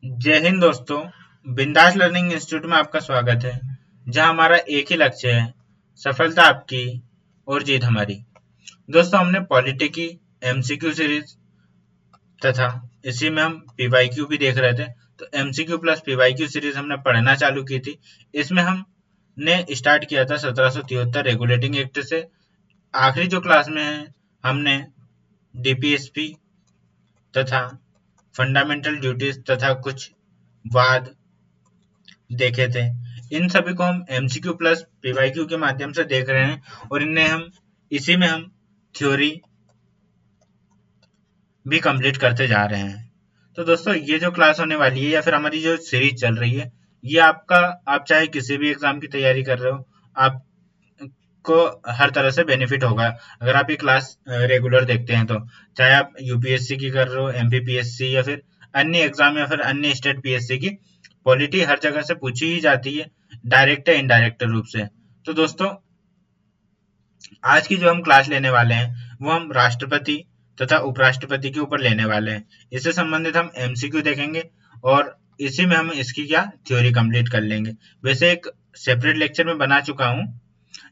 जय हिंद दोस्तों। बिंदास लर्निंग इंस्टीट्यूट में आपका स्वागत है, जहां हमारा एक ही लक्ष्य है, सफलता आपकी और जीत हमारी। दोस्तों, हमने पॉलिटी की एमसीक्यू सीरीज तथा इसी में हम पीवाईक्यू भी देख रहे थे। तो एमसीक्यू प्लस पीवाईक्यू सीरीज हमने पढ़ना चालू की थी। इसमें हमने स्टार्ट किया था 1773 रेगुलेटिंग एक्ट से। आखिरी जो क्लास में है, हमने डीपीएसपी तथा फंडामेंटल ड्यूटीज तथा कुछ वाद देखे थे। इन सभी को हम एमसीक्यू प्लस पीवाईक्यू के माध्यम से देख रहे हैं और इसी में हम थ्योरी भी कंप्लीट करते जा रहे हैं। तो दोस्तों, ये जो क्लास होने वाली है या फिर हमारी जो सीरीज चल रही है, ये आप चाहे किसी भी एग्जाम की तैयारी कर रहे हो, आपको हर तरह से बेनिफिट होगा अगर आप ये क्लास रेगुलर देखते हैं। तो चाहे आप यूपीएससी की कर रहे हो, एमपीपीएससी या फिर अन्य एग्जाम या फिर अन्य स्टेट पीएससी की, पॉलिटी हर जगह से पूछी ही जाती है, डायरेक्ट या इनडायरेक्ट रूप से। तो दोस्तों, आज की जो हम क्लास लेने वाले हैं वो हम राष्ट्रपति तथा उपराष्ट्रपति के ऊपर लेने वाले हैं। इससे संबंधित हम एमसीक्यू देखेंगे और इसी में हम इसकी क्या थ्योरी कंप्लीट कर लेंगे। वैसे एक सेपरेट लेक्चर में बना चुका हूँ,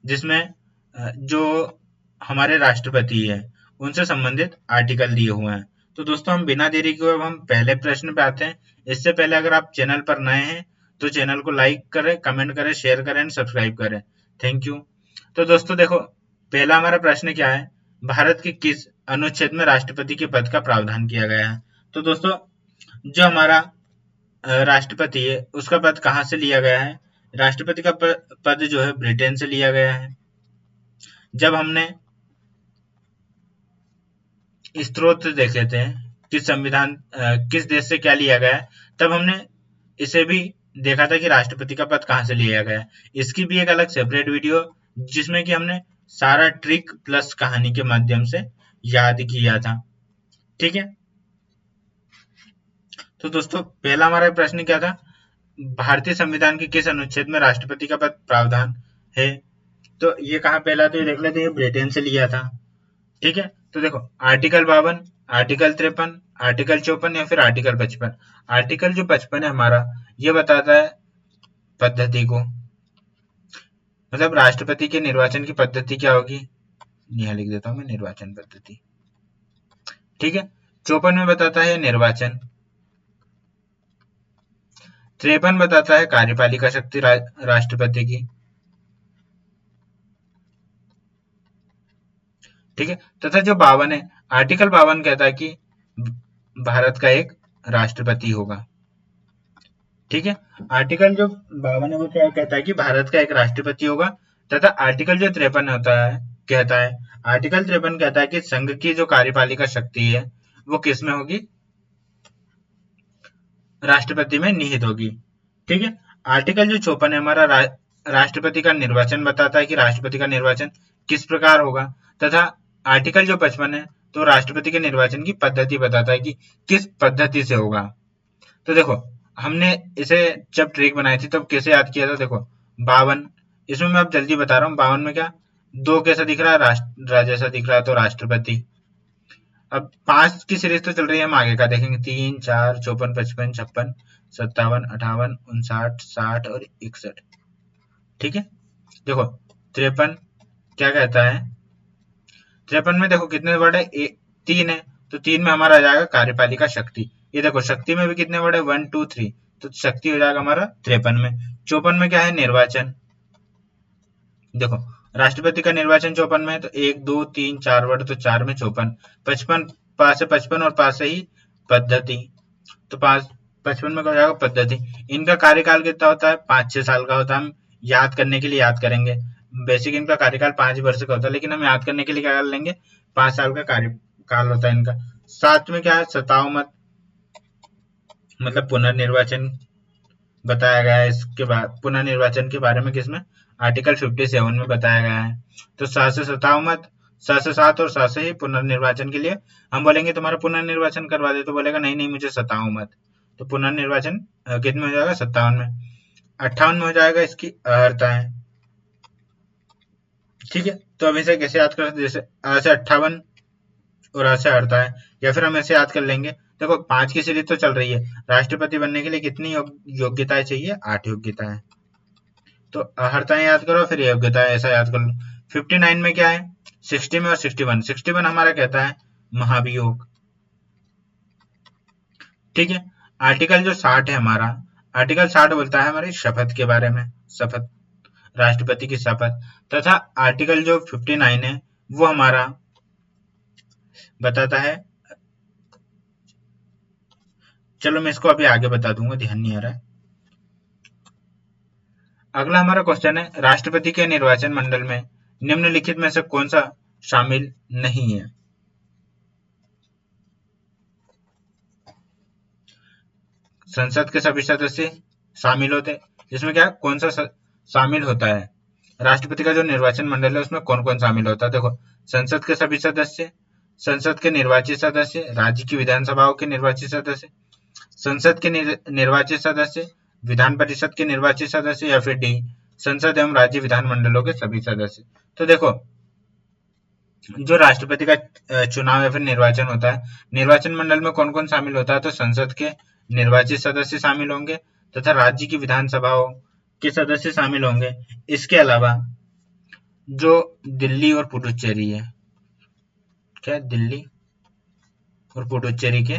जिसमें जो हमारे राष्ट्रपति है उनसे संबंधित आर्टिकल दिए हुए हैं। तो दोस्तों, हम बिना देरी के अब हम पहले प्रश्न पे आते हैं। इससे पहले अगर आप चैनल पर नए हैं तो चैनल को लाइक करें, कमेंट करें, शेयर करें एंड सब्सक्राइब करें। Thank you. तो दोस्तों देखो, पहला हमारा प्रश्न क्या है, भारत के किस अनुच्छेद में राष्ट्रपति के पद का प्रावधान किया गया है। तो दोस्तों, जो हमारा राष्ट्रपति है उसका पद कहाँ से लिया गया है। राष्ट्रपति का पद जो है ब्रिटेन से लिया गया है। जब हमने स्रोत देखे थे किस देश से क्या लिया गया है, तब हमने इसे भी देखा था कि राष्ट्रपति का पद कहाँ से लिया गया है। इसकी भी एक अलग सेपरेट वीडियो, जिसमें कि हमने सारा ट्रिक प्लस कहानी के माध्यम से याद किया था। ठीक है। तो दोस्तों, पहला हमारा प्रश्न क्या था, भारतीय संविधान के किस अनुच्छेद में राष्ट्रपति का पद प्रावधान है। तो ये कहाँ, पहला तो ये देख लेते हैं, ब्रिटेन से लिया था। ठीक है। तो देखो, आर्टिकल 52, आर्टिकल 53, आर्टिकल 54 या फिर आर्टिकल 55। आर्टिकल जो 55 है हमारा, ये बताता है पद्धति को, मतलब राष्ट्रपति के निर्वाचन की पद्धति क्या होगी। यहाँ लिख देता हूँ मैं, निर्वाचन पद्धति। ठीक है। 54 में बताता है निर्वाचन। 53 बताता है कार्यपालिका शक्ति राष्ट्रपति की। ठीक है। तथा जो 52 है, आर्टिकल 52 कहता है कि भारत का एक राष्ट्रपति होगा। ठीक है। आर्टिकल जो 52 है वो क्या कहता है कि भारत का एक राष्ट्रपति होगा। तथा आर्टिकल जो 53 होता है कहता है, आर्टिकल 53 कहता है कि संघ की जो कार्यपालिका शक्ति है वो किस में होगी, राष्ट्रपति में निहित होगी। ठीक है। आर्टिकल जो 54 है हमारा राष्ट्रपति का निर्वाचन बताता है कि राष्ट्रपति का निर्वाचन किस प्रकार होगा। तथा आर्टिकल जो 55 है तो राष्ट्रपति के निर्वाचन की पद्धति बताता है कि किस पद्धति से होगा। तो देखो, हमने इसे जब ट्रिक बनाई थी तब कैसे याद किया था। देखो, 52, इसमें मैं अब जल्दी बता रहा हूँ। 52 में क्या, दो कैसा दिख रहा है, राष्ट्र जैसा दिख रहा है, तो राष्ट्रपति। अब 5 की सीरीज तो चल रही है, हम आगे का देखेंगे। 3, 4, 54, 55, 56, 57, 58, 59, 60 और 61। ठीक है। देखो, 53 क्या कहता है, 53 में देखो कितने वर्ड है, 3 है। तो 3 में हमारा आ जाएगा कार्यपालिका शक्ति। ये देखो, शक्ति में भी कितने वर्ड है, 1, 2, 3, तो शक्ति हो जाएगा हमारा 53 में। 54 में क्या है, निर्वाचन। देखो, राष्ट्रपति का निर्वाचन 54 में है, तो 1, 2, 3, 4 वर्ड, तो 4 में 54। 55, पास है 55 और पास है ही पद्धति, तो 55 में क्या हो जाएगा, पद्धति। इनका कार्यकाल कितना होता है, 5-6 साल का होता है। हम याद करने के लिए याद करेंगे। बेसिक इनका कार्यकाल 5 वर्ष का होता है, लेकिन हम याद करने के लिए क्या कर लेंगे, 5 साल का कार्यकाल होता है इनका। साथ में क्या है, 57 मत, मतलब पुनर्निर्वाचन बताया गया है। इसके बाद पुनर्निर्वाचन के बारे में किसमें, आर्टिकल 57 में बताया गया है। तो 7 से 57 मत, 7 से 7 और 7 से ही पुनर्निर्वाचन के लिए हम बोलेंगे तुम्हारा पुनर्निर्वाचन करवा दे, तो बोलेगा नहीं नहीं मुझे 57 मत। तो पुनर्निर्वाचन कितने में हो जाएगा, 57 में। 58 में हो जाएगा इसकी अर्हता है। ठीक है। तो अब इसे कैसे याद कर सकते, जैसे से 58 और से अर्हता है, या फिर हम ऐसे याद कर लेंगे, देखो 5 की सीरीज तो चल रही है, राष्ट्रपति बनने के लिए कितनी योग्यताएं चाहिए? 8 योग्यताएं। तो अर्हताएं याद करो, फिर योग्यताएं ऐसा याद कर लो। 59 में क्या है? 60 में और 61, 61 हमारा कहता है महाभियोग। ठीक है। आर्टिकल जो 60 है हमारा, आर्टिकल 60 बोलता है हमारी शपथ के बारे में, शपथ, राष्ट्रपति की शपथ। तथा आर्टिकल जो 59 है वो हमारा बताता है, चलो मैं इसको अभी आगे बता दूंगा, ध्यान नहीं आ रहा है। अगला हमारा क्वेश्चन है, राष्ट्रपति के निर्वाचन मंडल में निम्नलिखित में से कौन सा शामिल नहीं है? संसद के सभी सदस्य शामिल होते, इसमें क्या कौन सा शामिल होता है? राष्ट्रपति का जो निर्वाचन मंडल है उसमें कौन कौन शामिल होता है? देखो, संसद के सभी सदस्य, संसद के निर्वाचित सदस्य, राज्य की विधानसभाओं के निर्वाचित सदस्य, संसद के निर्वाचित सदस्य, विधान परिषद के निर्वाचित सदस्य, या फिर डी, संसद एवं राज्य विधानमंडलों के सभी सदस्य। तो देखो, जो राष्ट्रपति का चुनाव या फिर निर्वाचन होता है, निर्वाचन मंडल में कौन कौन शामिल होता है? तो संसद के निर्वाचित सदस्य शामिल होंगे तथा राज्य की विधानसभाओं के सदस्य शामिल होंगे। इसके अलावा जो दिल्ली और पुडुचेरी है, क्या दिल्ली और पुडुचेरी के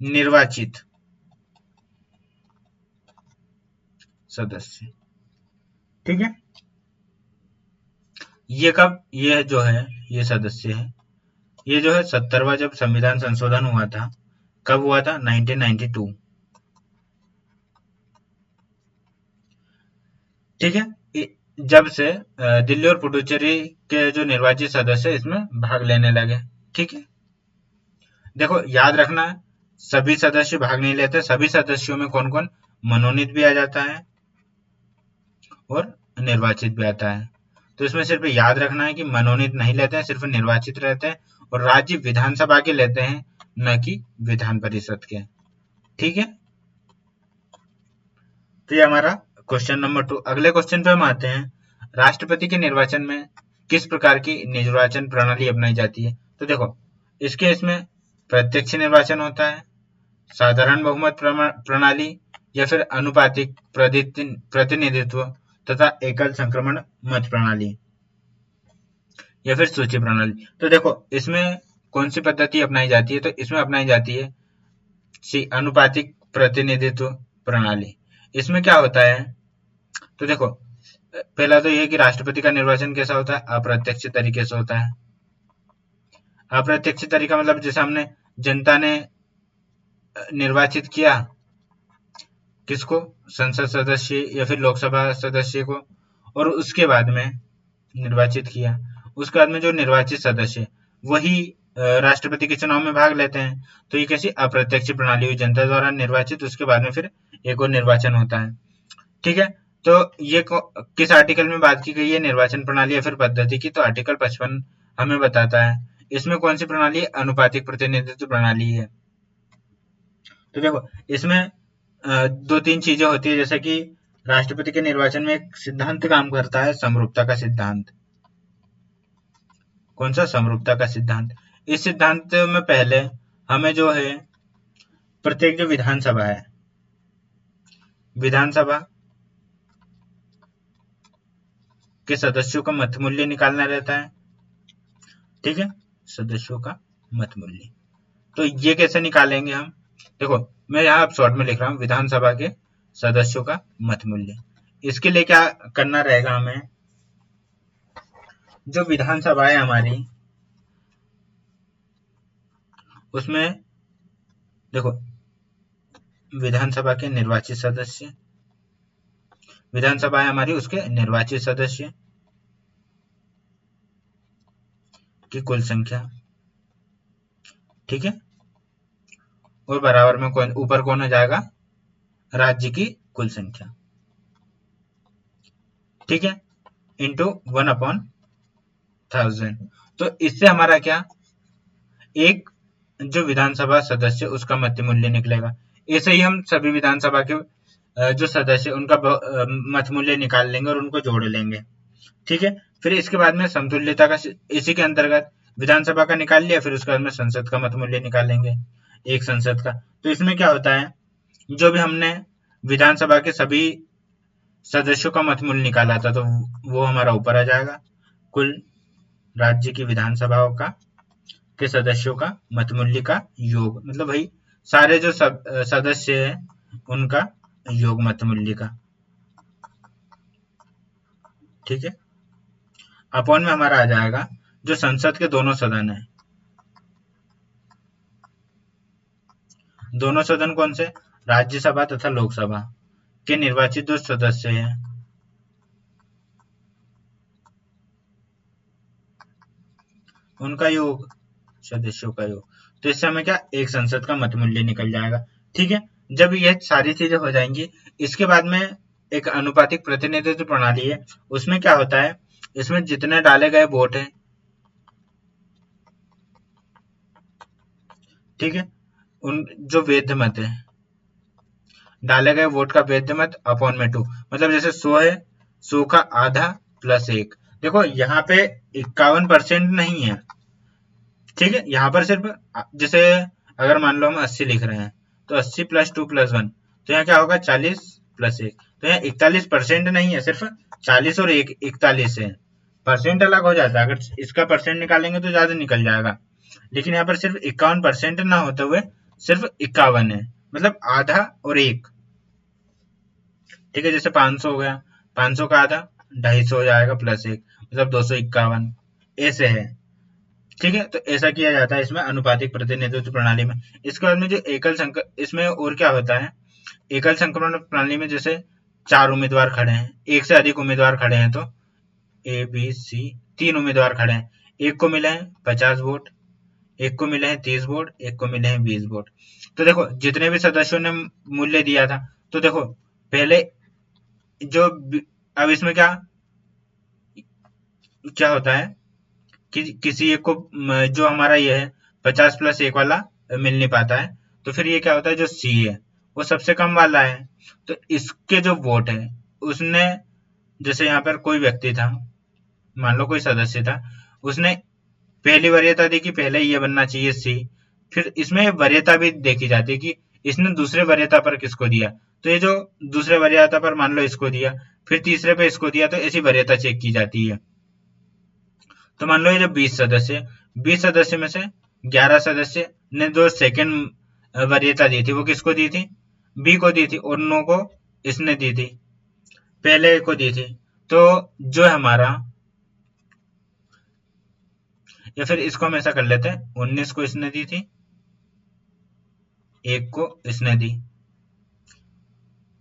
निर्वाचित सदस्य, ठीक है, ये कब, ये जो है ये सदस्य है, ये जो है 70वां जब संविधान संशोधन हुआ था, कब हुआ था? 1992। ठीक है। जब से दिल्ली और पुडुचेरी के जो निर्वाचित सदस्य इसमें भाग लेने लगे। ठीक है, देखो याद रखना, सभी सदस्य भाग नहीं लेते, सभी सदस्यों में कौन कौन? मनोनीत भी आ जाता है और निर्वाचित भी आता है। तो इसमें सिर्फ याद रखना है कि मनोनीत नहीं लेते हैं, सिर्फ निर्वाचित रहते हैं, और राज्य विधानसभा के लेते हैं, न कि विधान परिषद के। ठीक है, तो ये हमारा क्वेश्चन नंबर 2। अगले क्वेश्चन पे हम आते हैं, राष्ट्रपति के निर्वाचन में किस प्रकार की निर्वाचन प्रणाली अपनाई जाती है? तो देखो, इसके इसमें प्रत्यक्ष निर्वाचन होता है, साधारण बहुमत प्रणाली, या फिर अनुपातिक प्रतिनिधित्व तथा एकल संक्रमण मत प्रणाली, या फिर सूची प्रणाली। तो देखो, इसमें कौन सी पद्धति अपनाई जाती है? तो इसमें अपनाई जाती है अनुपातिक प्रतिनिधित्व प्रणाली। इसमें क्या होता है? तो देखो, पहला तो ये कि राष्ट्रपति का निर्वाचन कैसा होता है? अप्रत्यक्ष तरीके से होता है। अप्रत्यक्ष तरीका मतलब जैसे हमने जनता ने निर्वाचित किया किसको? संसद सदस्य या फिर लोकसभा सदस्य को, और उसके बाद में निर्वाचित किया, उसके बाद में जो निर्वाचित सदस्य वही राष्ट्रपति के चुनाव में भाग लेते हैं। तो ये कैसी अप्रत्यक्ष प्रणाली हुई, जनता द्वारा निर्वाचित, उसके बाद में फिर एक और निर्वाचन होता है। ठीक है, तो ये किस आर्टिकल में बात की गई है निर्वाचन प्रणाली या फिर पद्धति की? तो आर्टिकल 55 हमें बताता है। इसमें कौन सी प्रणाली? अनुपातिक प्रतिनिधित्व प्रणाली है। तो देखो, इसमें दो तीन चीजें होती है, जैसे कि राष्ट्रपति के निर्वाचन में एक सिद्धांत काम करता है, समरूपता का सिद्धांत। कौन सा? समरूपता का सिद्धांत। इस सिद्धांत में पहले हमें जो है प्रत्येक जो विधानसभा है, विधानसभा के सदस्यों का मत मूल्य निकालना रहता है। ठीक है, सदस्यों का मत मूल्य। तो ये कैसे निकालेंगे हम? देखो, मैं यहाँ शॉर्ट में लिख रहा हूँ, विधानसभा के सदस्यों का मत मूल्य। इसके लिए क्या करना रहेगा हमें? जो विधानसभा है हमारी, उसमें देखो, विधानसभा के निर्वाचित सदस्य, विधानसभा है हमारी, उसके निर्वाचित सदस्य की कुल संख्या। ठीक है, और बराबर में कौन ऊपर कौन हो जाएगा? राज्य की कुल संख्या। ठीक है, इंटू 1/1000। तो इससे हमारा क्या, एक जो विधानसभा सदस्य उसका मत मूल्य निकलेगा। ऐसे ही हम सभी विधानसभा के जो सदस्य उनका मत मूल्य निकाल लेंगे और उनको जोड़ लेंगे। ठीक है, फिर इसके बाद में समतुल्यता का, इसी के अंतर्गत विधानसभा का निकाल लिया, फिर उसके बाद में संसद का मत मूल्य निकालेंगे, एक संसद का। तो इसमें क्या होता है, जो भी हमने विधानसभा के सभी सदस्यों का मत मूल्य निकाला था, तो वो हमारा ऊपर आ जाएगा। कुल राज्य की विधानसभाओं का के सदस्यों का मत मूल्य का योग, मतलब भाई सारे जो सदस्य हैं उनका योग मत मूल्य का, ठीक है। अपॉन में हमारा आ जाएगा जो संसद के दोनों सदन है, दोनों सदन कौन से, राज्यसभा तथा लोकसभा के निर्वाचित जो सदस्य हैं, उनका योग, सदस्यों का योग। तो इससे हमें क्या, एक संसद का मत मूल्य निकल जाएगा, ठीक है। जब ये सारी चीजें हो जाएंगी, इसके बाद में एक अनुपातिक प्रतिनिधित्व प्रणाली है, उसमें क्या होता है, इसमें जितने डाले गए वोट है, ठीक है, उन जो वैध मत है, डाले गए वोट का वैध मत अपॉन में 2, मतलब जैसे 100 है, 100 का आधा प्लस 1। देखो यहाँ पे 51% नहीं है, ठीक है। यहाँ पर सिर्फ जैसे अगर मान लो हम 80 लिख रहे हैं, तो 80 प्लस 2 प्लस 1, तो यहाँ क्या होगा, 40 प्लस 1। तो यहाँ 41% नहीं है, सिर्फ 40 और 1 41 है। परसेंट अलग हो जाता है, अगर इसका परसेंट निकालेंगे तो ज्यादा निकल जाएगा, लेकिन यहाँ पर सिर्फ 51% ना होते हुए सिर्फ 51 है, मतलब आधा और 1, ठीक है। जैसे 500 हो गया, 500 का आधा 250 हो जाएगा प्लस 1, मतलब 251, ऐसे है, ठीक है। तो ऐसा किया जाता है इसमें अनुपातिक प्रतिनिधित्व प्रणाली में। इसके बाद में जो एकल संकर, इसमें और क्या होता है, एकल संक्रमण प्रणाली में जैसे 4 उम्मीदवार खड़े हैं, एक से अधिक उम्मीदवार खड़े हैं, तो ए बी सी 3 उम्मीदवार खड़े हैं, एक को मिले हैं 50 वोट, एक को मिले हैं 30 वोट, एक को मिले हैं 20 वोट। तो देखो जितने भी सदस्यों ने मूल्य दिया था, तो देखो पहले जो अब इसमें क्या क्या होता है कि किसी एक को जो हमारा ये है 50 प्लस 1 वाला मिल नहीं पाता है, तो फिर ये क्या होता है, जो सी है वो सबसे कम वाला है, तो इसके जो वोट है उसने, जैसे यहाँ पर कोई व्यक्ति था, मान लो कोई सदस्य था, उसने पहली वरीयता दी कि पहले ये बनना चाहिए सी, फिर इसमें वरीयता भी देखी जाती है कि इसने दूसरे वरीयता पर किसको दिया, तो ये जो दूसरे वरीयता पर मान लो इसको दिया, फिर तीसरे पे इसको दिया, तो ऐसी वरीयता चेक की जाती है। तो मान लो ये जो 20 सदस्य में से 11 सदस्य ने जो सेकंड वरीयता दी थी वो किसको दी थी, बी को दी थी, और 9 को इसने दी थी, पहले को दी थी। तो जो हमारा, या फिर इसको हम ऐसा कर लेते हैं, 19 को इसने दी थी, एक को इसने दी,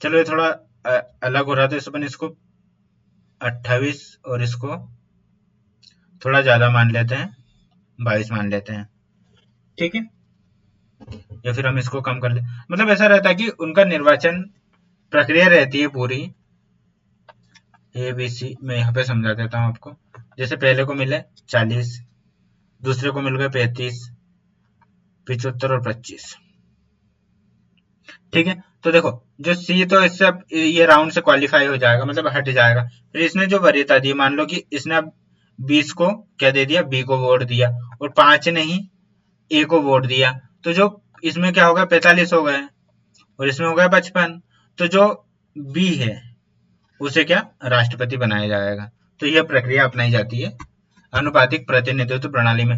चलो ये थोड़ा अलग हो रहा था, इस अपन इसको 28 और इसको थोड़ा ज्यादा मान लेते हैं, 22 मान लेते हैं, ठीक है। या फिर हम इसको कम कर ले, मतलब ऐसा रहता है कि उनका निर्वाचन प्रक्रिया रहती है पूरी, ए बी सी मैं यहाँ पे समझा देता हूँ आपको। जैसे पहले को मिले 40, दूसरे को मिल गए 35, 75 और 25, ठीक है। तो देखो जो सी, तो इससे अब ये राउंड से क्वालिफाई हो जाएगा, मतलब हट जाएगा। फिर इसने जो वरीयता दी, मान लो कि इसने अब 20 को क्या दे दिया, बी को वोट दिया, और 5 ने ही ए को वोट दिया, तो जो इसमें क्या होगा, 45 हो गए, और इसमें हो गया 55। तो जो बी है उसे क्या, राष्ट्रपति बनाया जाएगा। तो यह प्रक्रिया अपनाई जाती है अनुपातिक प्रतिनिधित्व प्रणाली में,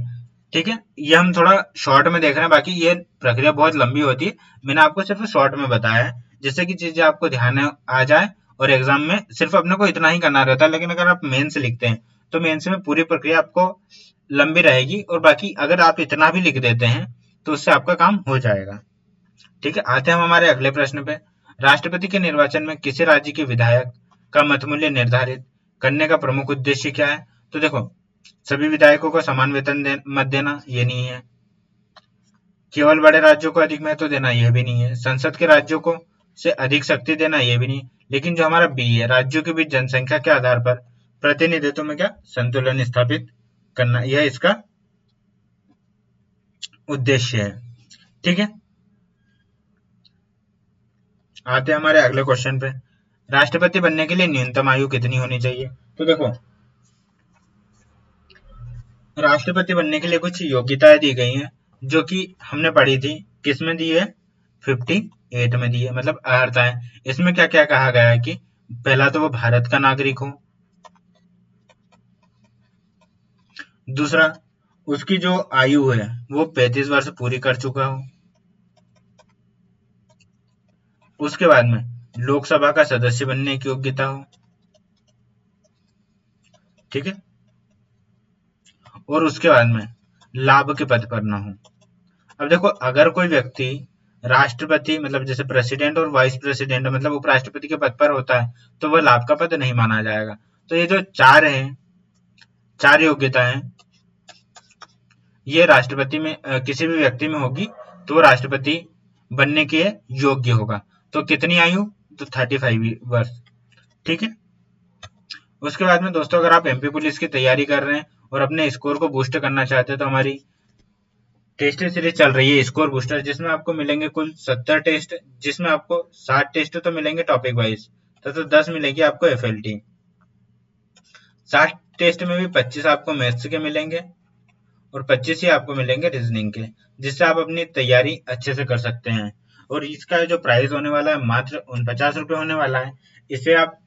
ठीक है। ये हम थोड़ा शॉर्ट में देख रहे हैं, बाकी ये प्रक्रिया बहुत लंबी होती है, मैंने आपको सिर्फ शॉर्ट में बताया है, जिससे कि चीजें आपको ध्यान आ जाए, और एग्जाम में सिर्फ अपने को इतना ही करना रहता है। लेकिन अगर आप मेंस लिखते हैं, तो मेंस में पूरी प्रक्रिया आपको लंबी रहेगी, और बाकी अगर आप इतना भी लिख देते हैं तो उससे आपका काम हो जाएगा, ठीक है। आते हैं हम हमारे अगले प्रश्न पे। राष्ट्रपति के निर्वाचन में किसी राज्य के विधायक का मत मूल्य निर्धारित करने का प्रमुख उद्देश्य क्या है। तो देखो सभी विधायकों को समान वेतन मत देना, ये नहीं है। केवल बड़े राज्यों को अधिक महत्व देना, यह भी नहीं है। संसद के राज्यों को से अधिक शक्ति देना, यह भी नहीं। लेकिन जो हमारा बी है, राज्यों के बीच जनसंख्या के आधार पर प्रतिनिधित्व में क्या, संतुलन स्थापित करना, यह इसका उद्देश्य है, ठीक है। आते हैं हमारे अगले क्वेश्चन पे। राष्ट्रपति बनने के लिए न्यूनतम आयु कितनी होनी चाहिए। तो देखो राष्ट्रपति बनने के लिए कुछ योग्यताएं दी गई हैं जो कि हमने पढ़ी थी। किस में दी है? 58 में दी है, मतलब अर्हता है। इसमें क्या क्या कहा गया है कि पहला तो वो भारत का नागरिक हो, दूसरा उसकी जो आयु है वो 35 वर्ष पूरी कर चुका हो, उसके बाद में लोकसभा का सदस्य बनने की योग्यता हो, ठीक है, और उसके बाद में लाभ के पद पर ना हो। अब देखो, अगर कोई व्यक्ति राष्ट्रपति मतलब जैसे प्रेसिडेंट और वाइस प्रेसिडेंट मतलब उपराष्ट्रपति के पद पर होता है तो वह लाभ का पद नहीं माना जाएगा। तो ये जो चार हैं, चार योग्यता है, ये राष्ट्रपति में किसी भी व्यक्ति में होगी तो वो राष्ट्रपति बनने के योग्य होगा। तो कितनी आयु? तो 35 वर्ष, ठीक है। उसके बाद में दोस्तों, अगर आप एमपी पुलिस की तैयारी कर रहे हैं और अपने स्कोर को बूस्ट करना चाहते हैं तो हमारी टेस्ट सीरीज चल रही है स्कोर बूस्टर, जिसमें आपको मिलेंगे कुल 70 टेस्ट, जिसमें आपको 60 टेस्ट तो मिलेंगे टॉपिक वाइज तथा 10 मिलेगी आपको एफएलटी। 60 टेस्ट में भी 25 आपको मैथ्स के मिलेंगे और 25 ही आपको मिलेंगे रीजनिंग के, जिससे आप अपनी तैयारी अच्छे से कर सकते हैं। और इसका जो प्राइस होने वाला है मात्र 49 रुपये होने वाला है। इसे आप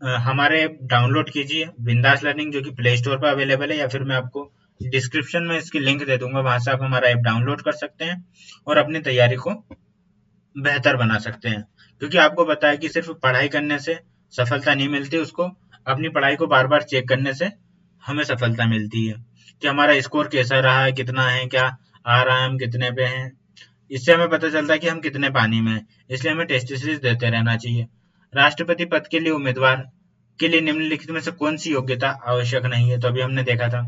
हमारे डाउनलोड कीजिए बिंदास लर्निंग, जो कि प्ले स्टोर पर अवेलेबल है, या फिर मैं आपको डिस्क्रिप्शन में इसकी लिंक दे दूंगा, वहां से आप हमारा ऐप डाउनलोड कर सकते हैं और अपनी तैयारी को बेहतर बना सकते हैं। क्योंकि आपको पता है कि सिर्फ पढ़ाई करने से सफलता नहीं मिलती, उसको अपनी पढ़ाई को बार बार चेक करने से हमें सफलता मिलती है कि हमारा स्कोर कैसा रहा है, कितना है, क्या आ रहा है, हम कितने पे हैं। इससे हमें पता चलता है कि हम कितने पानी में हैं। इसलिए हमें टेस्ट सीरीज देते रहना चाहिए। राष्ट्रपति पद के लिए उम्मीदवार के लिए निम्नलिखित में से कौन सी योग्यता आवश्यक नहीं है? तो अभी हमने देखा था,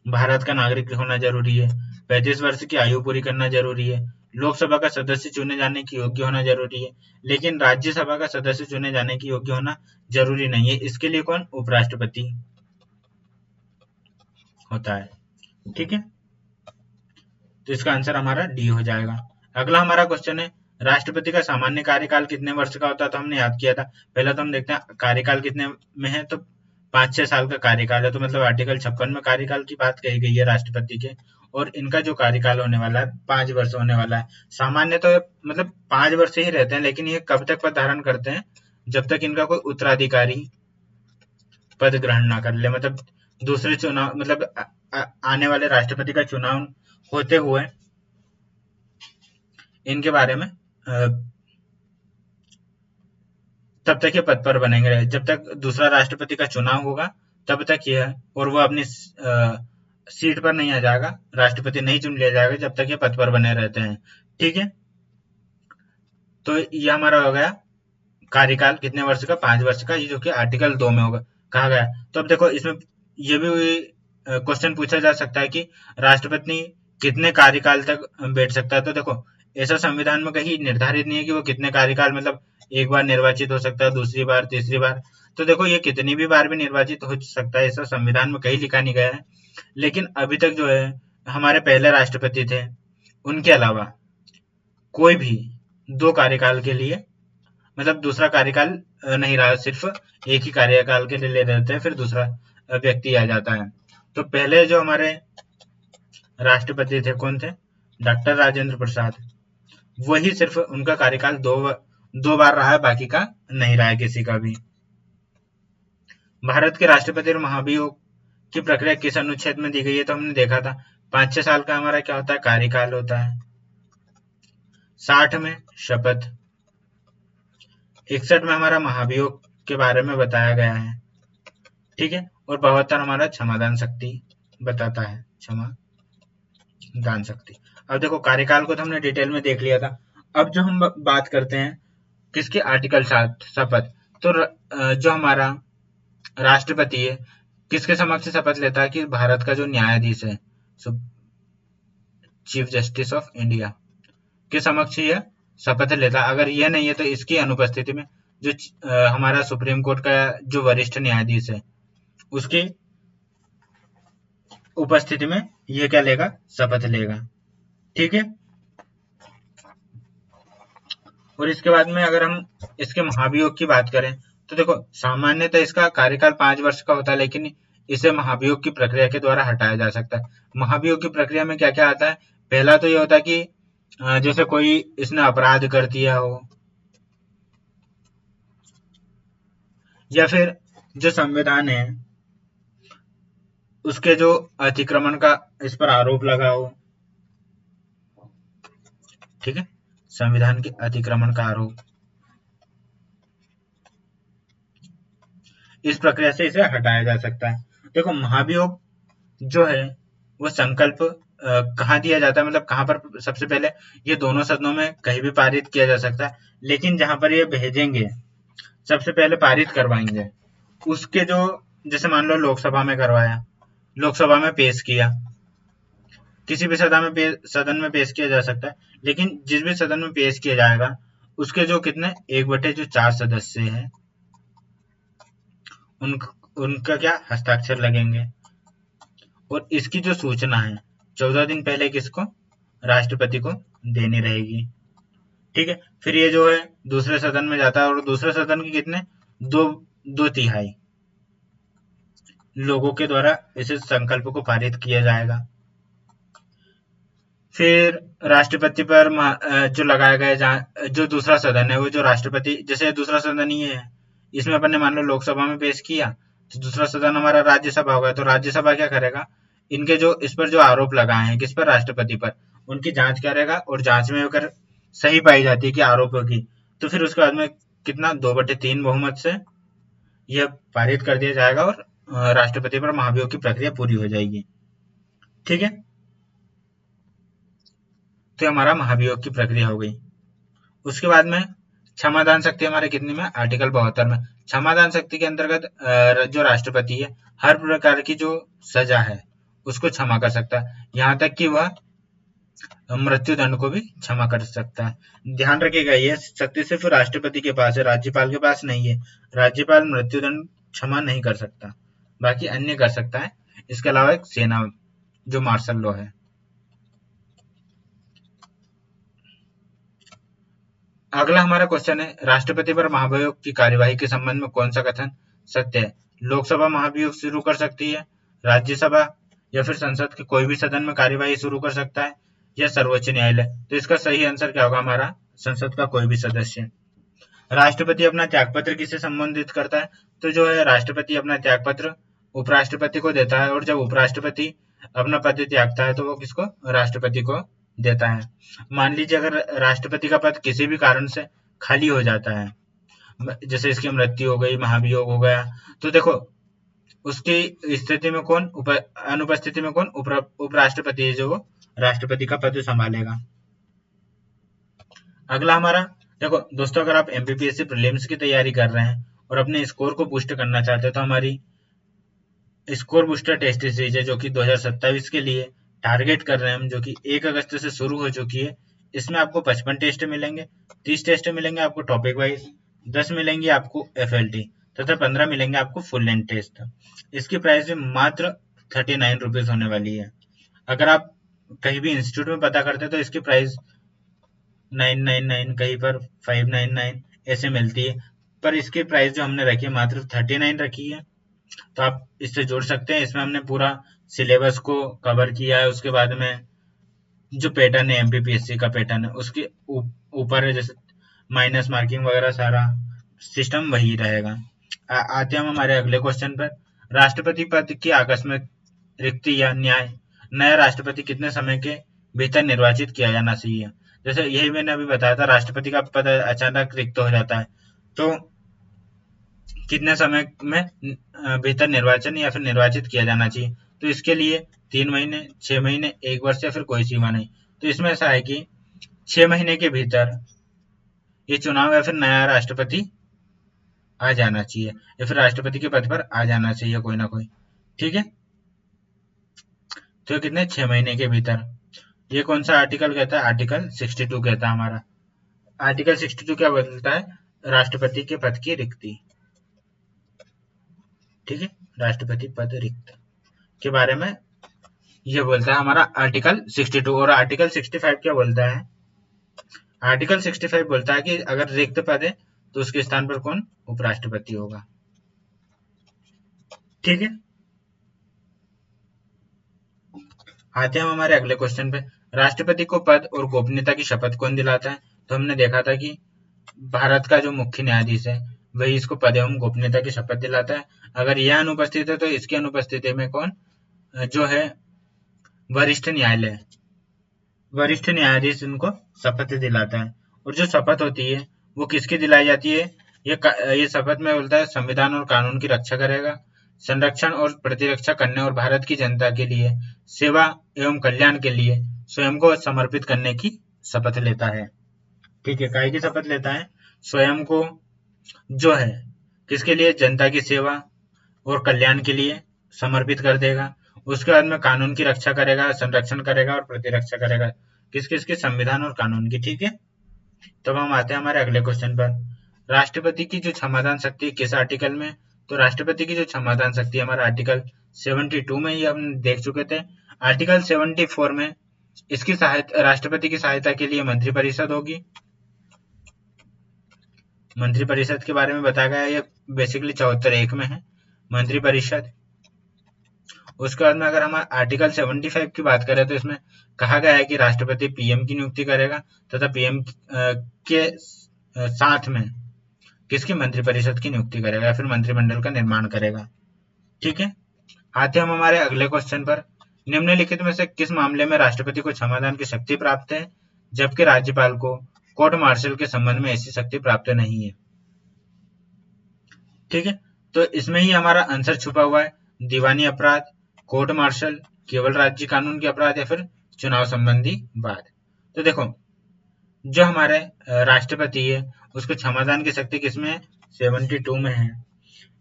भारत का नागरिक होना जरूरी है, 35 वर्ष की आयु पूरी करना जरूरी है, लोकसभा का सदस्य चुने जाने की योग्य होना जरूरी है, लेकिन राज्यसभा का सदस्य चुने जाने की योग्य होना जरूरी नहीं है। इसके लिए कौन? उपराष्ट्रपति होता है, ठीक है। तो इसका आंसर हमारा डी हो जाएगा। अगला हमारा क्वेश्चन है, राष्ट्रपति का सामान्य कार्यकाल कितने वर्ष का होता है? तो हमने याद किया था। पहले तो हम देखते हैं कार्यकाल कितने में है, तो 5-6 साल का कार्यकाल है। तो मतलब आर्टिकल 56 में कार्यकाल की बात कही गई है राष्ट्रपति के, और इनका जो कार्यकाल होने वाला है 5 वर्ष होने वाला है। सामान्य तो मतलब 5 वर्ष ही रहते हैं, लेकिन ये कब तक पद धारण करते हैं? जब तक इनका कोई उत्तराधिकारी पद ग्रहण ना कर ले, मतलब दूसरे चुनाव, मतलब आने वाले राष्ट्रपति का चुनाव होते हुए इनके बारे में तब तक ये पद पर बनेंगे रहे, जब तक दूसरा राष्ट्रपति का चुनाव होगा तब तक ये है, और वो अपनी सीट पर नहीं आ जाएगा, राष्ट्रपति नहीं चुन लिया जाएगा जब तक ये पद पर बने रहते हैं, ठीक है। तो ये हमारा हो गया कार्यकाल कितने वर्ष का? 5 वर्ष का, ये जो कि आर्टिकल 2 में होगा कहा गया। तो अब देखो, इसमें ये भी क्वेश्चन पूछा जा सकता है कि राष्ट्रपति कितने कार्यकाल तक बैठ सकता है? तो देखो, ऐसा संविधान में कहीं निर्धारित नहीं है कि वो कितने कार्यकाल, मतलब एक बार निर्वाचित हो सकता है, दूसरी बार, तीसरी बार। तो देखो, ये कितनी भी बार भी निर्वाचित हो सकता है, ऐसा संविधान में कहीं लिखा नहीं गया है। लेकिन अभी तक जो है हमारे पहले राष्ट्रपति थे, उनके अलावा कोई भी 2 कार्यकाल के लिए, मतलब दूसरा कार्यकाल नहीं रहा, सिर्फ एक ही कार्यकाल के लिए ले लेते हैं, फिर दूसरा व्यक्ति आ जाता है। तो पहले जो हमारे राष्ट्रपति थे, कौन थे? डॉक्टर राजेंद्र प्रसाद। वही सिर्फ उनका कार्यकाल दो बार रहा है, बाकी का नहीं रहा है किसी का भी। भारत के राष्ट्रपति और महाभियोग की प्रक्रिया किस अनुच्छेद में दी गई है? तो हमने देखा था 5-6 साल का हमारा क्या होता है? कार्यकाल होता है। 60 में शपथ, 61 में हमारा महाभियोग के बारे में बताया गया है, ठीक है, और 72 हमारा क्षमादान शक्ति बताता है, क्षमा दान शक्ति। अब देखो, कार्यकाल को तो हमने डिटेल में देख लिया था। अब जो हम बात करते हैं किसके? आर्टिकल 7 शपथ। तो जो हमारा राष्ट्रपति है, किसके समक्ष शपथ लेता है? कि भारत का जो न्यायाधीश है, चीफ जस्टिस ऑफ इंडिया के समक्ष यह शपथ लेता है। अगर यह नहीं है तो इसकी अनुपस्थिति में जो हमारा सुप्रीम कोर्ट का जो वरिष्ठ न्यायाधीश है, उसकी उपस्थिति में ये क्या लेगा? शपथ लेगा, ठीक है। और इसके बाद में अगर हम इसके महाभियोग की बात करें तो देखो, सामान्यतः इसका कार्यकाल 5 वर्ष का होता है, लेकिन इसे महाभियोग की प्रक्रिया के द्वारा हटाया जा सकता है। महाभियोग की प्रक्रिया में क्या क्या आता है? पहला तो ये होता है कि जैसे कोई इसने अपराध कर दिया हो, या फिर जो संविधान है उसके जो अतिक्रमण का इस पर आरोप लगा हो, ठीक है, संविधान के अतिक्रमण का आरोप, इस प्रक्रिया से इसे हटाया जा सकता है। देखो महाभियोग जो है वो संकल्प कहाँ दिया जाता है, मतलब कहाँ पर सबसे पहले ये दोनों सदनों में कहीं भी पारित किया जा सकता है, लेकिन जहां पर ये भेजेंगे सबसे पहले पारित करवाएंगे उसके जो, जैसे मान लो लोकसभा में करवाया, लोकसभा में पेश किया, किसी भी सदन में पेश किया जा सकता है, लेकिन जिस भी सदन में पेश किया जाएगा उसके जो कितने 1/4 सदस्य हैं उनका क्या हस्ताक्षर लगेंगे, और इसकी जो सूचना है 14 दिन पहले किसको, राष्ट्रपति को देनी रहेगी। ठीक है, फिर ये जो है दूसरे सदन में जाता है और दूसरे सदन के कितने 2/3 लोगों के द्वारा इस संकल्प को पारित किया जाएगा। फिर राष्ट्रपति पर जो लगाया गया जो दूसरा सदन है वो जो राष्ट्रपति, जैसे दूसरा सदन ही है, इसमें अपन ने मान लो लोकसभा में पेश किया तो दूसरा सदन हमारा राज्यसभा होगा, तो राज्यसभा क्या करेगा, इनके जो इस पर जो आरोप लगाए हैं किस पर, राष्ट्रपति पर, उनकी जांच करेगा, और जांच में अगर सही पाई जाती है कि आरोप होगी तो फिर उसके बाद में कितना 2/3 बहुमत से यह पारित कर दिया जाएगा और राष्ट्रपति पर महाभियोग की प्रक्रिया पूरी हो जाएगी। ठीक है, तो हमारा महाभियोग की प्रक्रिया हो गई। उसके बाद में क्षमादान शक्ति हमारे कितनी में, आर्टिकल 72 में। क्षमादान शक्ति के अंतर्गत जो राष्ट्रपति है हर प्रकार की जो सजा है उसको क्षमा कर सकता है, यहाँ तक कि वह मृत्यु दंड को भी क्षमा कर सकता है। ध्यान रखिएगा ये शक्ति सिर्फ राष्ट्रपति के पास है, राज्यपाल के पास नहीं है। राज्यपाल मृत्यु दंड क्षमा नहीं कर सकता, बाकी अन्य कर सकता है। इसके अलावा एक सेना जो मार्शल लॉ है। अगला हमारा क्वेश्चन है, राष्ट्रपति पर महाभियोग की कार्यवाही के संबंध में कौन सा कथन सत्य है? लोकसभा महाभियोग शुरू कर सकती है, राज्यसभा या फिर संसद के कोई भी सदन में कार्यवाही शुरू कर सकता है, या सर्वोच्च न्यायालय। तो इसका सही आंसर क्या होगा हमारा, संसद का कोई भी सदस्य। राष्ट्रपति अपना त्यागपत्र किसे संबोधित करता है? तो जो है राष्ट्रपति अपना त्यागपत्र उपराष्ट्रपति को देता है, और जब उपराष्ट्रपति अपना पद त्यागता है तो वो किसको, राष्ट्रपति को देता है। मान लीजिए अगर राष्ट्रपति का पद किसी भी कारण से खाली हो जाता है, जैसे इसकी मृत्यु हो गई, महाभियोग हो गया, तो देखो उसकी स्थिति में कौन, अनुपस्थिति में कौन, उपराष्ट्रपति है जो वो राष्ट्रपति का पद संभालेगा। अगला हमारा, देखो दोस्तों अगर आप एमपीपीएससी प्रीलिम्स की तैयारी कर रहे हैं और अपने स्कोर को बूस्ट करना चाहते हैं तो हमारी स्कोर बूस्टर टेस्ट सीरीज है जो कि 2027 के लिए टारगेट कर रहे हैं हम, जो कि 1 अगस्त से शुरू हो चुकी है। इसमें आपको 55 टेस्ट मिलेंगे, 30 टेस्ट मिलेंगे आपको टॉपिक वाइज, 10 मिलेंगे आपको एफएलटी तथा 15 मिलेंगे आपको फुल लेंथ टेस्ट। इसकी प्राइस भी मात्र 39 रुपीज होने वाली है। अगर आप कहीं भी इंस्टीट्यूट में पता करते हैं तो इसकी प्राइस 999, कहीं पर 599 ऐसे मिलती है, पर इसकी प्राइस जो हमने रखी है मात्र 39 रखी है। तो आप इससे जोड़ सकते हैं। इसमें हमने पूरा सिलेबस को कवर किया है, उसके बाद में जो पैटर्न है एमपीपीएससी का पैटर्न है उसके ऊपर है, जैसे माइनस मार्किंग वगैरह सारा सिस्टम वही रहेगा। आते हैं हम हमारे अगले क्वेश्चन पर। राष्ट्रपति पद की आकस्मिक रिक्ति या न्याय, नया राष्ट्रपति कितने समय के भीतर निर्वाचित किया जाना चाहिए? जैसे यही मैंने अभी बताया था, राष्ट्रपति का पद अचानक रिक्त हो जाता है तो कितने समय में भीतर निर्वाचन या फिर निर्वाचित किया जाना चाहिए? तो इसके लिए 3 महीने, 6 महीने, 1 वर्ष या फिर कोई सीमा नहीं। तो इसमें ऐसा है कि 6 महीने के भीतर ये चुनाव या फिर नया राष्ट्रपति आ जाना चाहिए, या फिर राष्ट्रपति के पद पर आ जाना चाहिए कोई ना कोई। ठीक है, तो कितने 6 महीने के भीतर। ये कौन सा आर्टिकल कहता है? आर्टिकल 62 कहता है हमारा। आर्टिकल 62 क्या बोलता है? राष्ट्रपति के पद की रिक्ति। ठीक है, राष्ट्रपति पद रिक्त के बारे में ये बोलता है हमारा आर्टिकल 62। और आर्टिकल 65 क्या बोलता है? आर्टिकल 65 बोलता है कि अगर रिक्त पद है तो उसके स्थान पर कौन, उपराष्ट्रपति होगा। ठीक है, आते हैं हम हमारे अगले क्वेश्चन पे। राष्ट्रपति को पद और गोपनीयता की शपथ कौन दिलाता है? तो हमने देखा था कि भारत का जो मुख्य न्यायाधीश है वही इसको पद एवं गोपनीयता की शपथ दिलाता है। अगर यह अनुपस्थित है तो इसकी अनुपस्थिति में कौन जो है वरिष्ठ न्यायालय वरिष्ठ न्यायाधीश इनको शपथ दिलाता है। और जो शपथ होती है वो किसकी दिलाई जाती है? ये शपथ में बोलता है संविधान और कानून की रक्षा करेगा, संरक्षण और प्रतिरक्षा करने और भारत की जनता के लिए सेवा एवं कल्याण के लिए स्वयं को समर्पित करने की शपथ लेता है। ठीक है, काय की शपथ लेता है? स्वयं को जो है किसके लिए? जनता की सेवा और कल्याण के लिए समर्पित कर देगा। उसके बाद में कानून की रक्षा करेगा, संरक्षण करेगा और प्रतिरक्षा करेगा। किस किस के? संविधान और कानून की। ठीक है, तब हम आते हैं हमारे अगले क्वेश्चन पर। राष्ट्रपति की जो क्षमादान शक्ति किस आर्टिकल में? तो राष्ट्रपति की जो क्षमादान शक्ति हमारा आर्टिकल 72 में ही हम देख चुके थे। आर्टिकल 74 में इसकी सहायता राष्ट्रपति की सहायता के लिए मंत्रिपरिषद होगी। मंत्रिपरिषद के बारे में बताया गया, ये बेसिकली 74(1) में है मंत्रिपरिषद। उसके बाद में अगर हम आर्टिकल 75 की बात करें तो इसमें कहा गया है कि राष्ट्रपति पीएम की नियुक्ति करेगा तथा पीएम के साथ में किसकी? मंत्रिपरिषद की नियुक्ति करेगा या फिर मंत्रिमंडल का निर्माण करेगा। ठीक है, आते हम हमारे अगले क्वेश्चन पर। निम्नलिखित में से किस मामले में राष्ट्रपति को क्षमादान की शक्ति प्राप्त है जबकि राज्यपाल को कोर्ट मार्शल के संबंध में ऐसी शक्ति प्राप्त नहीं है? ठीक है, तो इसमें ही हमारा आंसर छुपा हुआ है। दीवानी अपराध, कोर्ट मार्शल, केवल राज्य कानून के अपराध या फिर चुनाव संबंधी वाद। तो देखो, जो हमारे राष्ट्रपति है उसको क्षमादान की शक्ति किसमें है? 72 में है।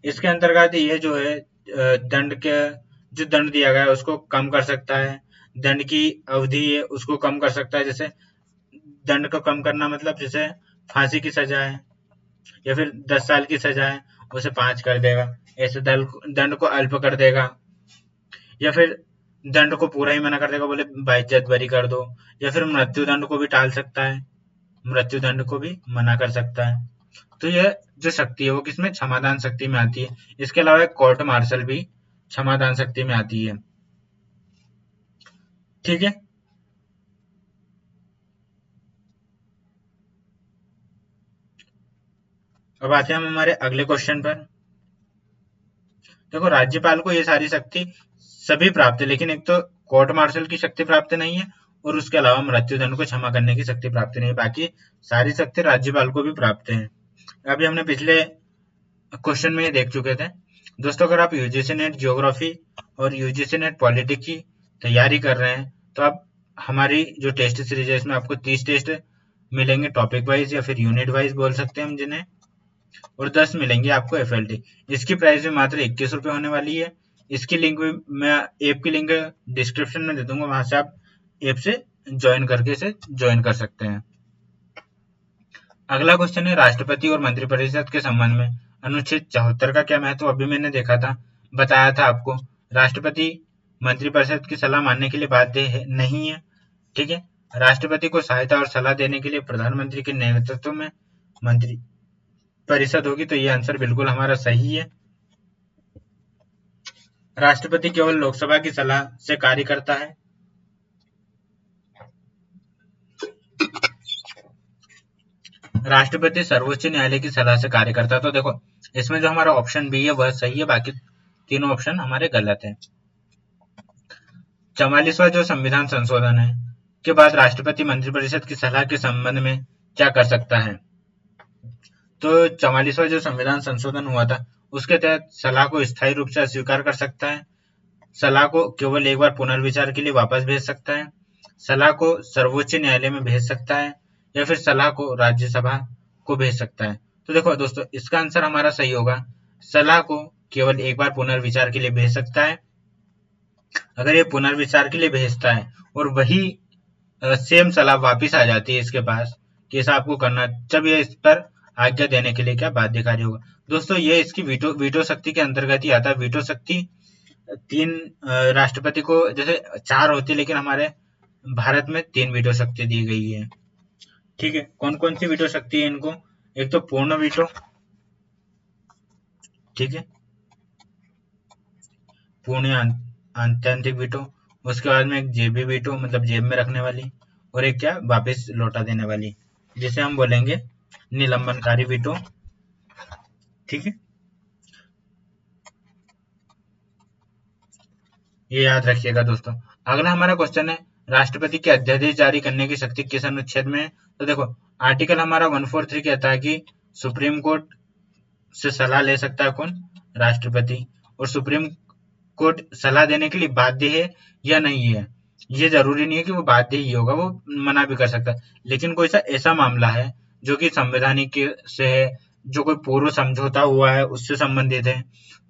इसके अंतर्गत ये जो है दंड के जो दंड दिया गया है उसको कम कर सकता है। दंड की अवधि है उसको कम कर सकता है। जैसे दंड को कम करना मतलब जैसे फांसी की सजा है या फिर 10 साल की सजा है उसे 5 कर देगा। ऐसे दंड को अल्प कर देगा या फिर दंड को पूरा ही मना कर देगा, बोले बाइज्जत बरी कर दो। या फिर मृत्यु दंड को भी टाल सकता है, मृत्यु दंड को भी मना कर सकता है। तो यह जो शक्ति है वो किसमें? क्षमादान शक्ति में आती है। इसके अलावा कोर्ट मार्शल भी क्षमादान शक्ति में आती है। ठीक है, अब आते हैं हम हमारे अगले क्वेश्चन पर। देखो, राज्यपाल को ये सारी शक्ति सभी प्राप्त है लेकिन एक तो कोर्ट मार्शल की शक्ति प्राप्त नहीं है और उसके अलावा मृत्युदंड को क्षमा करने की शक्ति प्राप्त नहीं है। बाकी सारी शक्ति राज्यपाल को भी प्राप्त है। अभी हमने पिछले क्वेश्चन में ये देख चुके थे। दोस्तों, अगर आप यूजीसी नेट ज्योग्राफी और यूजीसी नेट पॉलिटिक्स की तैयारी कर रहे हैं तो आप हमारी जो टेस्ट सीरीज है इसमें आपको 30 टेस्ट मिलेंगे, टॉपिक वाइज या फिर यूनिट वाइज बोल सकते हैं हम जिन्हें, और 10 मिलेंगे आपको एफएलटी। इसकी प्राइस भी मात्र 21 रुपये होने वाली है। इसकी लिंक भी मैं ऐप की लिंक डिस्क्रिप्शन में दे दूंगा, वहां से आप ऐप से ज्वाइन करके इसे ज्वाइन कर सकते हैं। अगला क्वेश्चन है राष्ट्रपति और मंत्रिपरिषद के संबंध में अनुच्छेद 74 का क्या महत्व? अभी मैंने देखा था, बताया था आपको। राष्ट्रपति मंत्रिपरिषद की सलाह मानने के लिए बाध्य नहीं है। ठीक है, राष्ट्रपति को सहायता और सलाह देने के लिए प्रधानमंत्री के नेतृत्व में मंत्री परिषद होगी। तो ये आंसर बिल्कुल हमारा सही है। राष्ट्रपति केवल लोकसभा की सलाह से कार्य करता है। राष्ट्रपति सर्वोच्च न्यायालय की सलाह से कार्य करता है। तो देखो, इसमें जो हमारा ऑप्शन बी है वह सही है, बाकी तीनों ऑप्शन हमारे गलत है। 44वां जो संविधान संशोधन है के बाद राष्ट्रपति मंत्रिपरिषद की सलाह के संबंध में क्या कर सकता है? तो 44वां जो संविधान संशोधन हुआ था उसके तहत सलाह को स्थायी रूप से अस्वीकार कर सकता है, सलाह को केवल एक बार पुनर्विचार के लिए वापस भेज सकता है, सलाह को सर्वोच्च न्यायालय में भेज सकता है या फिर सलाह को राज्यसभा को भेज सकता है। तो देखो दोस्तों, इसका आंसर हमारा सही होगा। सलाह को केवल एक बार पुनर्विचार के लिए भेज सकता है। अगर ये पुनर्विचार के लिए भेजता है और वही सेम सलाह वापिस आ जाती है इसके पास कि ऐसा आपको करना, जब ये इस पर आज्ञा देने के लिए क्या बाध्यकारी होगा। दोस्तों, ये इसकी वीटो शक्ति के अंतर्गत ही आता है। वीटो शक्ति 3 राष्ट्रपति को, जैसे 4 होती है लेकिन हमारे भारत में 3 वीटो शक्ति दी गई है। ठीक है, कौन कौन सी वीटो शक्ति है इनको? एक तो पूर्ण वीटो, ठीक है, पूर्ण आत्यंतिक वीटो, उसके बाद में एक जेबी वीटो मतलब जेब में रखने वाली, और एक क्या वापस लौटा देने वाली, जिसे हम बोलेंगे निलंबनकारी वीटो। ठीक है, ये याद रखिएगा दोस्तों। अगला हमारा क्वेश्चन है, राष्ट्रपति के अध्यादेश जारी करने की शक्ति किस अनुच्छेद में है? तो देखो, आर्टिकल हमारा 143 कहता है कि सुप्रीम कोर्ट से सलाह ले सकता है कौन? राष्ट्रपति। और सुप्रीम कोर्ट सलाह देने के लिए बाध्य है या नहीं है? ये जरूरी नहीं है कि वो बाध्य ही होगा, वो मना भी कर सकता है। लेकिन कोई सा ऐसा मामला है जो कि संवैधानिक से है, जो कोई पूर्व समझौता हुआ है उससे संबंधित है,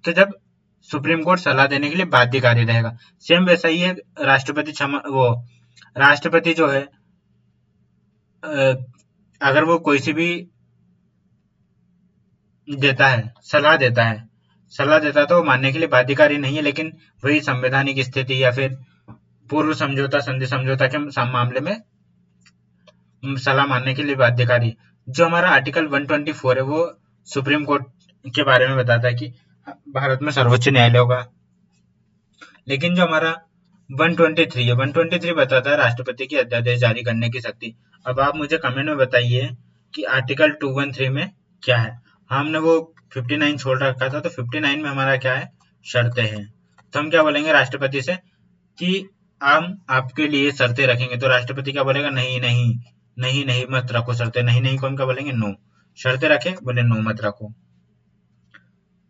तो जब सुप्रीम कोर्ट सलाह देने के लिए बाध्यकारी रहेगा। सेम वैसा ही है राष्ट्रपति क्षमा वो राष्ट्रपति जो है, अगर वो कोई सी भी देता है, सलाह देता है तो वो मानने के लिए बाध्यकारी नहीं है, लेकिन वही संवैधानिक स्थिति या फिर पूर्व समझौता, संधि समझौता के मामले में सलाह मानने के लिए बाध्यकारी है। जो हमारा आर्टिकल 124 है वो सुप्रीम कोर्ट के बारे में बताता है कि भारत में सर्वोच्च न्यायालय होगा। लेकिन जो हमारा 123 है, 123 बताता है राष्ट्रपति की अध्यादेश जारी करने की शक्ति। अब आप मुझे कमेंट में बताइए कि आर्टिकल 213 में क्या है। हमने वो 59 छोड़ रखा था, तो 59 में हमारा क्या है? शर्तें हैं। तो हम क्या बोलेंगे राष्ट्रपति से कि हम आपके लिए शर्तें रखेंगे, तो राष्ट्रपति क्या बोलेगा? नहीं नहीं नहीं नहीं मत रखो शर्तें। नहीं नहीं को हम क्या बोलेंगे? नो। शर्तें रखे, बोले नो मत रखो।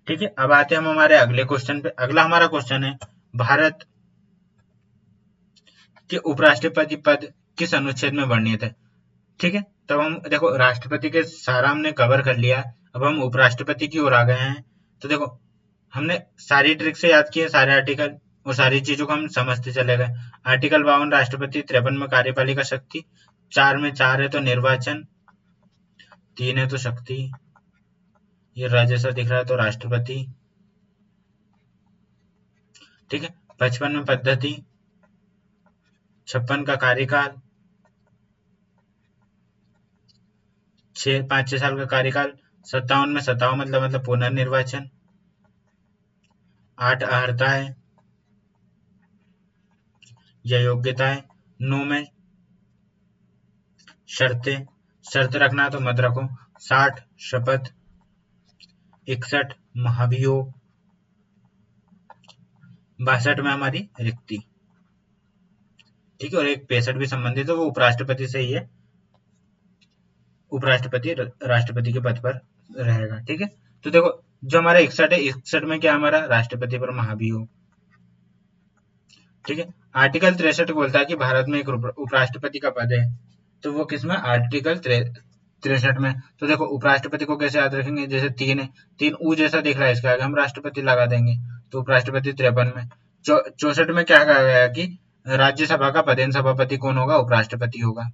ठीक है, अब आते हैं हम हमारे अगले क्वेश्चन पे। अगला हमारा क्वेश्चन है, भारत के उपराष्ट्रपति पद किस अनुच्छेद में वर्णित है? ठीक है, तब हम देखो राष्ट्रपति के सारा हमने कवर कर लिया, अब हम उपराष्ट्रपति की ओर आ गए हैं। तो देखो, हमने सारी ट्रिक से याद किए सारे आर्टिकल, और सारी चीजों को हम समझते चले गए। आर्टिकल 52 राष्ट्रपति, 53 में कार्यपालिका शक्ति, 4 में 4 है तो निर्वाचन, 3 है तो शक्ति, ये राज्यसभा दिख रहा है तो राष्ट्रपति। ठीक है, 55 में पद्धति, 56 का कार्यकाल, 5 साल का कार्यकाल, 57 में 57 मतलब पुनर्निर्वाचन, 8 अर्हताएं या योग्यताएं, 9 में शर्तें, शर्त रखना तो मत रखो, 60 शपथ, 61 महाभियोग, 62 में हमारी रिक्ति। ठीक है, और एक 65 भी संबंधित है, वो उपराष्ट्रपति से ही है। उपराष्ट्रपति राष्ट्रपति के पद पर रहेगा। ठीक है, तो देखो जो हमारा 61 है, 61 में क्या हमारा? राष्ट्रपति पर महाभियोग। ठीक है, आर्टिकल 63 बोलता है कि भारत में एक उपराष्ट्रपति का पद है, तो वो किसमें? आर्टिकल 63 में। तो देखो उपराष्ट्रपति को कैसे याद रखेंगे? जैसे 3 है, 3 ऊ जैसा दिख रहा है, इसके आगे हम राष्ट्रपति लगा देंगे, तो उपराष्ट्रपति 53 में। 64 में क्या कहा गया कि राज्यसभा का पदेन सभापति कौन होगा? उपराष्ट्रपति होगा,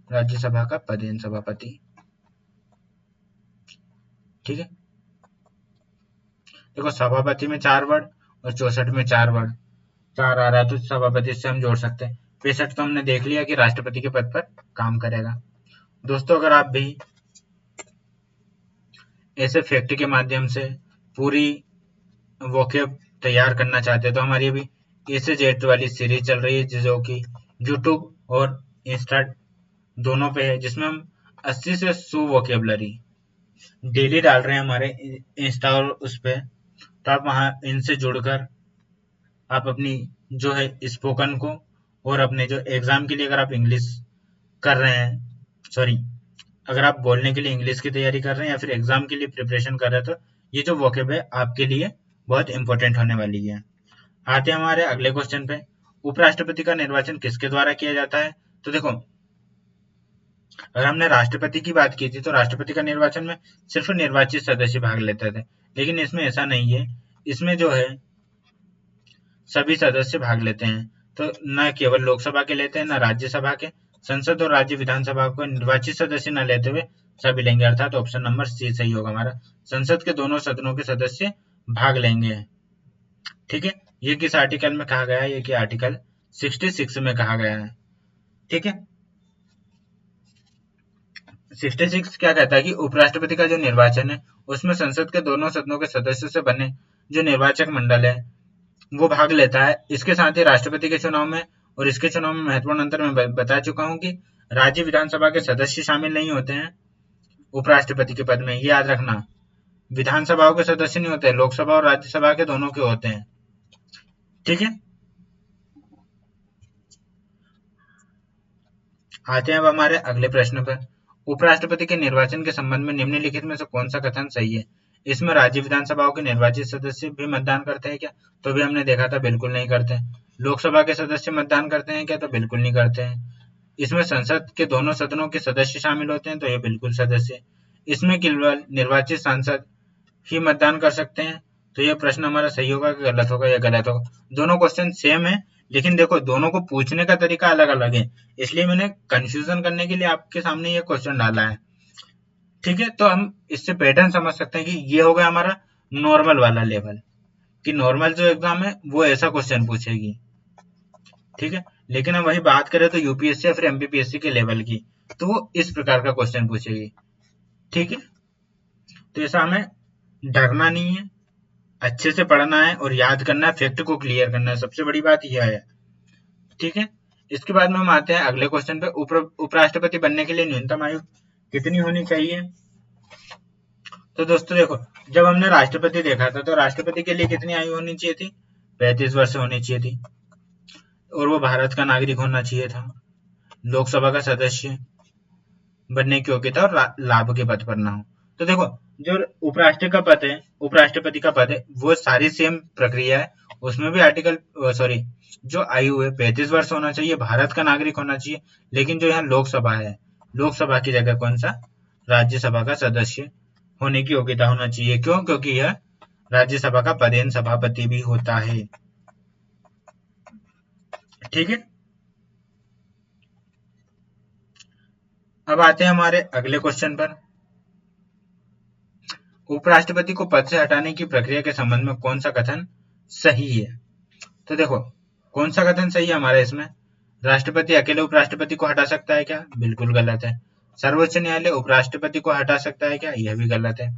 राज्यसभा का पदेन सभापति। ठीक है, देखो सभापति में 4 वर्ड और 64 में 4 वर्ड, 4 आ रहा है तो सभापति से हम जोड़ सकते हैं। 65 तो हमने देख लिया कि राष्ट्रपति के पद पर काम करेगा। दोस्तों, अगर आप भी ऐसे फैक्ट के माध्यम से पूरी वोकैब तैयार करना चाहते हैं, तो हमारी अभी ऐसे जेट वाली सीरीज चल रही है जो कि यूट्यूब और इंस्टा दोनों पे है, जिसमें हम 80 से 100 वोकेबलरी डेली डाल रहे हैं हमारे इंस्टा और उस पे। तो आप वहाँ इनसे जुड़कर आप अपनी जो है स्पोकन को, और अपने जो एग्जाम के लिए अगर आप इंग्लिश कर रहे हैं, सॉरी, अगर आप बोलने के लिए इंग्लिश की तैयारी कर रहे हैं या फिर एग्जाम के लिए प्रिपरेशन कर रहे हैं, तो ये जो वोकेब है आपके लिए बहुत इंपॉर्टेंट होने वाली है। आते हैं हमारे अगले क्वेश्चन पे, उपराष्ट्रपति का निर्वाचन किसके द्वारा किया जाता है? तो देखो, अगर हमने राष्ट्रपति की बात की थी तो राष्ट्रपति का निर्वाचन में सिर्फ निर्वाचित सदस्य भाग लेते थे, लेकिन इसमें ऐसा नहीं है। इसमें जो है सभी सदस्य भाग लेते हैं, तो न केवल लोकसभा के लेते हैं, न राज्यसभा के। संसद और राज्य विधानसभा को निर्वाचित सदस्य न लेते हुए सभी लेंगे, अर्थात ऑप्शन नंबर सी सही होगा हमारा। संसद के दोनों सदनों के सदस्य भाग लेंगे। ठीक है, ये किस आर्टिकल में कहा गया है? ये कि आर्टिकल 66 में कहा गया है। ठीक है, 66 क्या कहता है कि उपराष्ट्रपति का जो निर्वाचन है उसमें संसद के दोनों सदनों के सदस्यों से बने जो निर्वाचक मंडल है, वो भाग लेता है। इसके साथ ही राष्ट्रपति के चुनाव में और इसके चुनाव में महत्वपूर्ण अंतर मैं बता चुका हूँ कि राज्य विधानसभा के सदस्य शामिल नहीं होते हैं उपराष्ट्रपति के पद में, ये याद रखना। विधानसभाओं के सदस्य नहीं होते, लोकसभा और राज्यसभा के दोनों के होते हैं। ठीक है, आते हैं अब हमारे अगले प्रश्न पर। उपराष्ट्रपति के निर्वाचन के संबंध में निम्नलिखित में से कौन सा कथन सही है? इसमें राज्य विधानसभाओं के निर्वाचित सदस्य भी मतदान करते हैं क्या? तो भी हमने देखा था बिल्कुल नहीं करते। लोकसभा के सदस्य मतदान करते हैं क्या? तो बिल्कुल नहीं करते हैं। इसमें संसद के दोनों सदनों के सदस्य शामिल होते हैं, तो ये बिल्कुल सदस्य। इसमें केवल निर्वाचित सांसद ही मतदान कर सकते हैं, तो ये प्रश्न हमारा सही होगा कि गलत होगा? या गलत होगा। दोनों क्वेश्चन सेम है, लेकिन देखो दोनों को पूछने का तरीका अलग अलग है, इसलिए मैंने कंफ्यूजन करने के लिए आपके सामने ये क्वेश्चन डाला है। ठीक है, तो हम इससे पैटर्न समझ सकते हैं कि ये हो गया हमारा नॉर्मल वाला लेवल, कि नॉर्मल जो एग्जाम है वो ऐसा क्वेश्चन पूछेगी। ठीक है, लेकिन हम वही बात करें तो यूपीएससी या फिर एमपीपीएससी के लेवल की, तो वो इस प्रकार का क्वेश्चन पूछेगी। ठीक है, तो ऐसा हमें डरना नहीं है, अच्छे से पढ़ना है और याद करना है, फैक्ट को क्लियर करना है, सबसे बड़ी बात यह है। ठीक है, इसके बाद में हम आते हैं अगले क्वेश्चन पे। उपराष्ट्रपति बनने के लिए न्यूनतम आयु कितनी होनी चाहिए? तो दोस्तों देखो, जब हमने राष्ट्रपति देखा था तो राष्ट्रपति के लिए कितनी आयु होनी चाहिए थी? 35 वर्ष होनी चाहिए थी, और वो भारत का नागरिक होना चाहिए था, लोकसभा का सदस्य बनने की योग्यता और लाभ के पद पर ना हो। तो देखो, जो उपराष्ट्रपति का पद है वो सारी सेम प्रक्रिया है, उसमें भी आर्टिकल सॉरी जो आयु है 35 वर्ष होना चाहिए, भारत का नागरिक होना चाहिए। लेकिन जो यहाँ लोकसभा है, लोकसभा की जगह कौन सा? राज्यसभा का सदस्य होने की योग्यता होना चाहिए। क्यों? क्योंकि यह राज्यसभा का पदेन सभापति भी होता है। ठीक है, अब आते हैं हमारे अगले क्वेश्चन पर। उपराष्ट्रपति को पद से हटाने की प्रक्रिया के संबंध में कौन सा कथन सही है? तो देखो, कौन सा कथन सही है हमारा इसमें? राष्ट्रपति अकेले उपराष्ट्रपति को हटा सकता है क्या? बिल्कुल गलत है। सर्वोच्च न्यायालय उपराष्ट्रपति को हटा सकता है क्या? यह भी गलत है।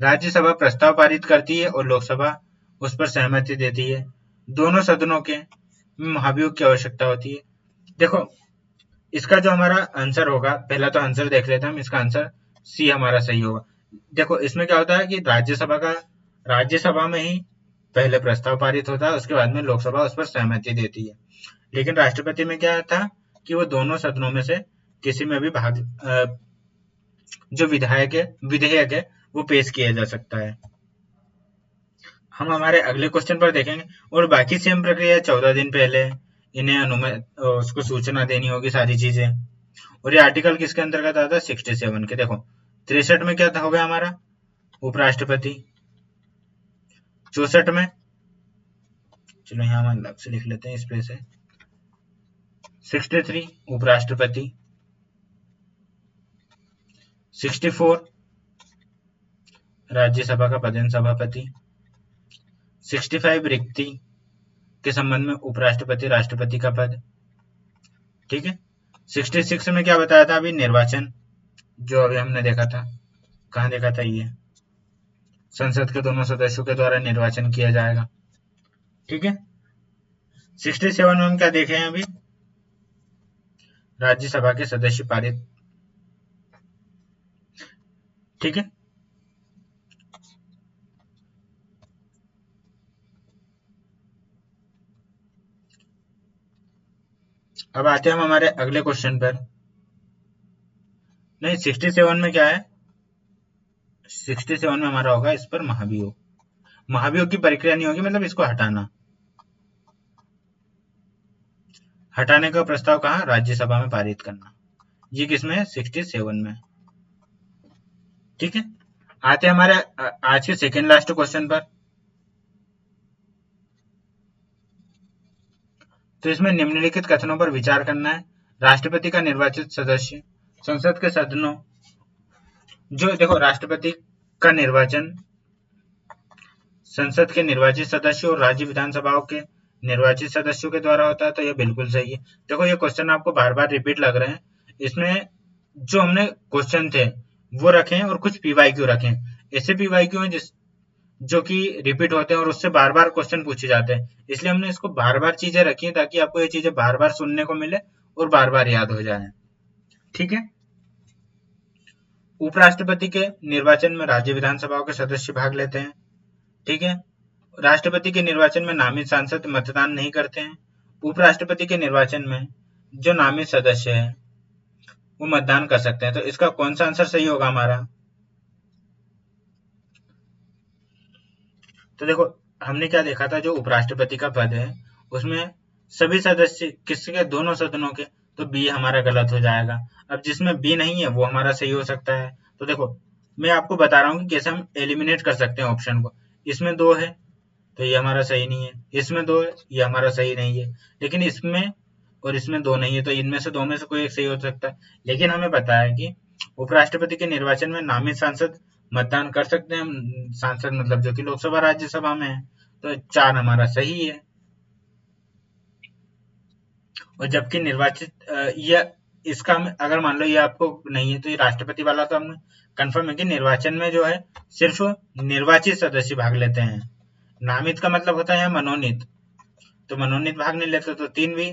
राज्यसभा प्रस्ताव पारित करती है और लोकसभा उस पर सहमति देती है। दोनों सदनों के महाभियोग की आवश्यकता होती है। देखो, इसका जो हमारा आंसर होगा, पहला तो आंसर देख लेते हैं हम, इसका आंसर सी हमारा सही होगा। देखो, इसमें क्या होता है कि राज्यसभा में ही पहले प्रस्ताव पारित होता है, उसके बाद में लोकसभा उस पर सहमति देती है। लेकिन राष्ट्रपति में क्या था कि वो दोनों सदनों में से किसी में भी जो विधेयक है वो पेश किया जा सकता है। हम हमारे अगले क्वेश्चन पर देखेंगे, और बाकी सेम प्रक्रिया 14 दिन पहले इन्हें उसको सूचना देनी होगी, सारी चीजें। और ये आर्टिकल किसके अंतर्गत आता है? 67 के। देखो, 63 में क्या हो गया हमारा? उपराष्ट्रपति। 64 में, चलो यहाँ हम अलग से लिख लेते हैं इस पे से, 63 उपराष्ट्रपति। 64 राज्यसभा का पदेन सभापति। 65 रिक्ति के संबंध में उपराष्ट्रपति राष्ट्रपति का पद। ठीक है, 66 में क्या बताया था अभी? निर्वाचन, जो अभी हमने देखा था। कहाँ देखा था? ये संसद के दोनों सदस्यों के द्वारा निर्वाचन किया जाएगा। ठीक है, 67 में हम क्या देखे हैं अभी? राज्यसभा के सदस्य पारित। ठीक है, अब आते हैं हम हमारे अगले क्वेश्चन पर। नहीं, 67 में क्या है? 67 में हमारा होगा इस पर महाभियोग। महाभियोग की प्रक्रिया नहीं होगी, मतलब इसको हटाने का प्रस्ताव कहाँ? राज्यसभा में पारित करना। ये किसमें है? 67 में। ठीक है, आते हैं हमारे आज के सेकेंड लास्ट क्वेश्चन पर। तो इसमें निम्नलिखित कथनों पर विचार करना है। राष्ट्रपति का निर्वाचित सदस्य संसद के सदनों, जो देखो राष्ट्रपति का निर्वाचन संसद के निर्वाचित सदस्यों और राज्य विधानसभाओं के निर्वाचित सदस्यों के द्वारा होता है, तो यह बिल्कुल सही है। देखो, ये क्वेश्चन आपको बार बार रिपीट लग रहे हैं, इसमें जो हमने क्वेश्चन थे वो रखें और कुछ पीवाईक्यू रखें। ऐसे पीवाईक्यू हैं जो कि रिपीट होते हैं और उससे बार बार क्वेश्चन पूछे जाते हैं, इसलिए हमने इसको बार बार चीजें रखी हैं ताकि आपको ये चीजें बार बार सुनने को मिले और बार बार याद हो जाए। ठीक है। उपराष्ट्रपति के निर्वाचन में राज्य विधानसभाओं के सदस्य भाग लेते हैं। ठीक है। राष्ट्रपति के निर्वाचन में नामित सांसद मतदान नहीं करते हैं। उपराष्ट्रपति के निर्वाचन में जो नामित सदस्य है वो मतदान कर सकते हैं। तो इसका कौन सा आंसर सही होगा हमारा? तो देखो, हमने क्या देखा था, जो उपराष्ट्रपति का पद है उसमें सभी सदस्य किसके, दोनों सदनों के, तो बी हमारा गलत हो जाएगा। अब जिसमें बी नहीं है वो हमारा सही हो सकता है। तो देखो, मैं आपको बता रहा हूँ कि कैसे हम एलिमिनेट कर सकते हैं ऑप्शन को। इसमें दो है तो ये हमारा सही नहीं है, इसमें दो है ये हमारा सही नहीं है, लेकिन इसमें और इसमें दो नहीं है, तो इनमें से दो में से कोई एक सही हो सकता है। लेकिन हमें पता है कि उपराष्ट्रपति के निर्वाचन में नामित सांसद मतदान कर सकते हैं, सांसद मतलब जो कि लोकसभा राज्यसभा में है, तो चार हमारा सही है। और जबकि निर्वाचित ये इसका अगर मान लो ये आपको नहीं है, तो ये राष्ट्रपति वाला तो हम कंफर्म है कि निर्वाचन में जो है सिर्फ निर्वाचित सदस्य भाग लेते हैं। नामित का मतलब होता है मनोनीत, तो मनोनीत भाग नहीं लेते, तो तीन भी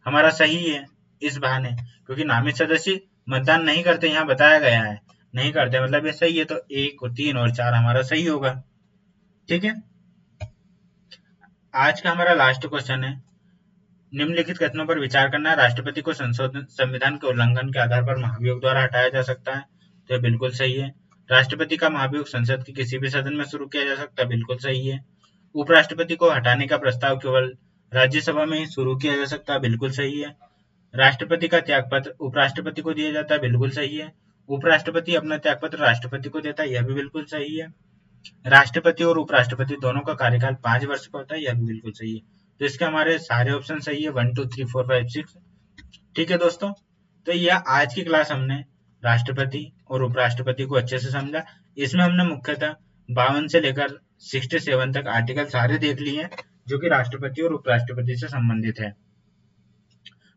हमारा सही है इस बहाने, क्योंकि नामित सदस्य मतदान नहीं करते, यहाँ बताया गया है नहीं करते, मतलब ये सही है। तो एक और तीन और चार हमारा सही होगा। ठीक है। आज का हमारा लास्ट क्वेश्चन है, निम्नलिखित कथनों पर विचार करना है, राष्ट्रपति को संशोधन संविधान के उल्लंघन के आधार पर महाभियोग द्वारा हटाया जा सकता है। तो ये बिल्कुल सही है। राष्ट्रपति का महाभियोग संसद के किसी भी सदन में शुरू किया जा सकता है। बिल्कुल सही है। उपराष्ट्रपति को हटाने का प्रस्ताव केवल राज्यसभा में ही शुरू किया जा सकता है। बिल्कुल सही है। राष्ट्रपति का त्यागपत्र उपराष्ट्रपति को दिया जाता है। बिल्कुल सही है। उपराष्ट्रपति अपना त्यागपत्र राष्ट्रपति को देता है। यह भी बिल्कुल सही है। राष्ट्रपति और उपराष्ट्रपति दोनों का कार्यकाल 5 वर्ष का होता है। यह भी बिल्कुल सही है। तो इसके हमारे सारे ऑप्शन सही है, 1 2 3 4 5 6। ठीक है दोस्तों, तो यह आज की क्लास हमने राष्ट्रपति और उपराष्ट्रपति को अच्छे से समझा। इसमें हमने मुख्यतः 52 से लेकर 67 तक आर्टिकल सारे देख लिए हैं जो कि राष्ट्रपति और उपराष्ट्रपति से संबंधित है।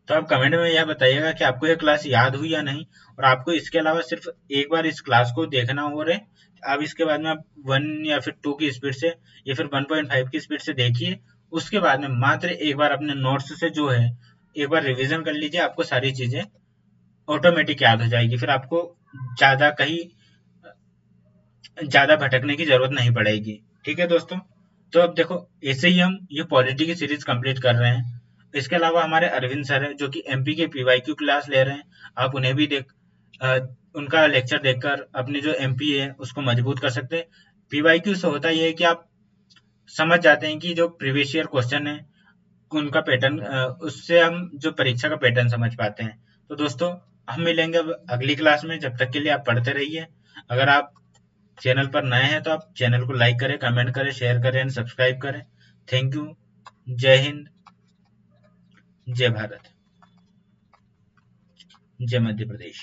तो आप कमेंट में यह बताइएगा कि आपको यह क्लास याद हुई या नहीं, और आपको इसके अलावा सिर्फ एक बार इस क्लास को देखना हो रहे, अब इसके बाद में आप 1 या फिर 2 की स्पीड से या फिर 1.5 की स्पीड से देखिए। उसके बाद में मात्र एक बार अपने नोट्स से जो है एक बार रिवीजन कर लीजिए, आपको सारी चीजें ऑटोमेटिक याद हो जाएगी, फिर आपको ज्यादा कहीं ज्यादा भटकने की जरूरत नहीं पड़ेगी। ठीक है दोस्तों, तो अब देखो, ऐसे ही हम ये पॉलिटी की सीरीज कंप्लीट कर रहे हैं। इसके अलावा हमारे अरविंद सर है जो कि एमपी के पीवाईक्यू क्लास ले रहे हैं, आप उन्हें भी अ, उनका लेक्चर देखकर अपनी जो एमपी है उसको मजबूत कर सकते हैं। पीवाईक्यू से होता यह है कि आप समझ जाते हैं कि जो प्रीवियस ईयर क्वेश्चन है उनका पैटर्न, उससे हम जो परीक्षा का पैटर्न समझ पाते हैं। तो दोस्तों, हम मिलेंगे अब अगली क्लास में, जब तक के लिए आप पढ़ते रहिए। अगर आप चैनल पर नए हैं तो आप चैनल को लाइक करें, कमेंट करें, शेयर करें एंड सब्सक्राइब करें। Thank you. जय हिंद, जय भारत, जय मध्य प्रदेश।